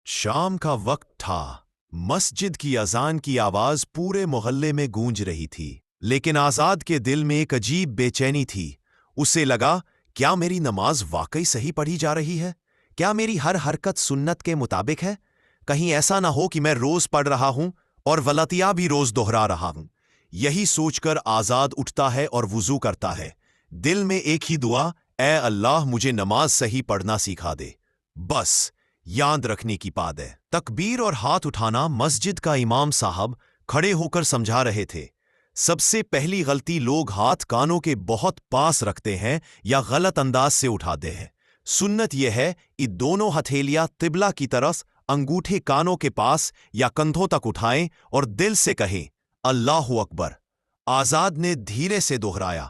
شام کا وقت تھا۔ مسجد کی اذان کی آواز پورے محلے میں گونج رہی تھی، لیکن آزاد کے دل میں ایک عجیب بے چینی تھی۔ اسے لگا، کیا میری نماز واقعی صحیح پڑھی جا رہی ہے؟ کیا میری ہر حرکت سنت کے مطابق ہے؟ کہیں ایسا نہ ہو کہ میں روز پڑھ رہا ہوں اور غلطیاں بھی روز دہرا رہا ہوں۔ یہی سوچ کر آزاد اٹھتا ہے اور وضو کرتا ہے، دل میں ایک ہی دعا، اے اللہ مجھے نماز صحیح پڑھنا سکھا دے۔ بس یاد رکھنے کی بات ہے۔ تکبیر اور ہاتھ اٹھانا مسجد کا امام صاحب کھڑے ہو کر سمجھا رہے تھے۔ سب سے پہلی غلطی، لوگ ہاتھ کانوں کے بہت پاس رکھتے ہیں یا غلط انداز سے اٹھاتے ہیں۔ سنت یہ ہے کہ دونوں ہتھیلیاں قبلہ کی طرف، انگوٹھے کانوں کے پاس یا کندھوں تک اٹھائیں اور دل سے کہیں اللہ اکبر۔ آزاد نے دھیرے سے دہرایا۔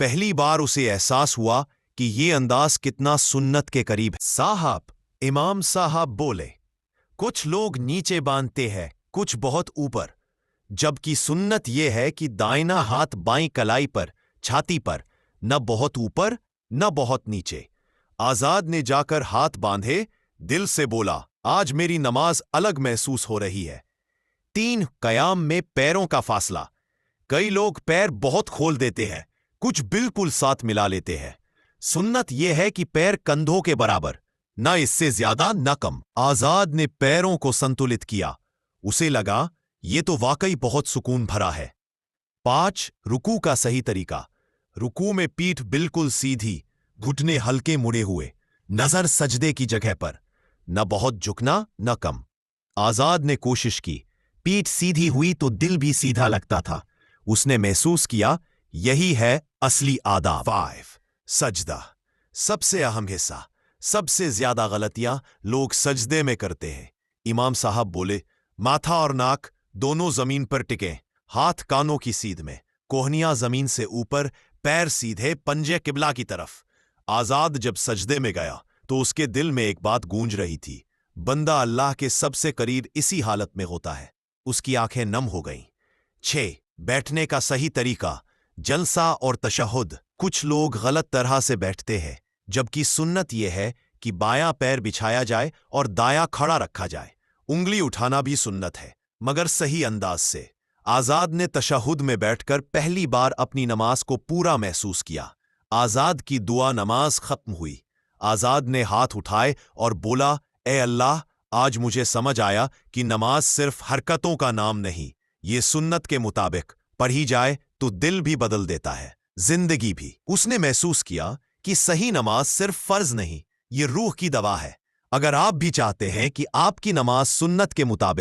پہلی بار اسے احساس ہوا کہ یہ انداز کتنا سنت کے قریب ہے۔ صاحب، امام صاحب بولے، کچھ لوگ نیچے باندھتے ہیں، کچھ بہت اوپر، جبکہ سنت یہ ہے کہ دائنا ہاتھ بائیں کلائی پر، چھاتی پر، نہ بہت اوپر نہ بہت نیچے۔ آزاد نے جا کر ہاتھ باندھے، دل سے بولا، آج میری نماز الگ محسوس ہو رہی ہے۔ 3 قیام میں پیروں کا فاصلہ۔ کئی لوگ پیر بہت کھول دیتے ہیں، کچھ بالکل ساتھ ملا لیتے ہیں۔ سنت یہ ہے کہ پیر کندھوں کے برابر، نہ اس سے زیادہ نہ کم۔ آزاد نے پیروں کو سنتولت کیا۔ اسے لگا، یہ تو واقعی بہت سکون بھرا ہے۔ 5 رکوع کا صحیح طریقہ۔ رکوع میں پیٹھ بالکل سیدھی، گھٹنے ہلکے مڑے ہوئے، نظر سجدے کی جگہ پر، نہ بہت جھکنا نہ کم۔ آزاد نے کوشش کی، پیٹھ سیدھی ہوئی تو دل بھی سیدھا لگتا تھا۔ اس نے محسوس کیا، یہی ہے اصلی آداب۔ 5 سجدہ، سب سے اہم حصہ۔ سب سے زیادہ غلطیاں لوگ سجدے میں کرتے ہیں۔ امام صاحب بولے، ماتھا اور ناک دونوں زمین پر ٹکیں، ہاتھ کانوں کی سیدھ میں، کوہنیاں زمین سے اوپر، پیر سیدھے، پنجے قبلہ کی طرف۔ آزاد جب سجدے میں گیا تو اس کے دل میں ایک بات گونج رہی تھی، بندہ اللہ کے سب سے قریب اسی حالت میں ہوتا ہے۔ اس کی آنکھیں نم ہو گئیں۔ 6 بیٹھنے کا صحیح طریقہ۔ جلسہ اور تشہد۔ کچھ لوگ غلط طرح سے بیٹھتے ہیں، جبکہ سنت یہ ہے کہ بایاں پیر بچھایا جائے اور دایاں کھڑا رکھا جائے۔ انگلی اٹھانا بھی سنت ہے، مگر صحیح انداز سے۔ آزاد نے تشہد میں بیٹھ کر پہلی بار اپنی نماز کو پورا محسوس کیا۔ آزاد کی دعا نماز ختم ہوئی۔ آزاد نے ہاتھ اٹھائے اور بولا، اے اللہ، آج مجھے سمجھ آیا کہ نماز صرف حرکتوں کا نام نہیں، یہ سنت کے مطابق پڑھی جائے تو دل بھی بدل دیتا ہے، زندگی بھی۔ اس نے محسوس کیا کہ صحیح نماز صرف فرض نہیں، یہ روح کی دوا ہے۔ اگر آپ بھی چاہتے ہیں کہ آپ کی نماز سنت کے مطابق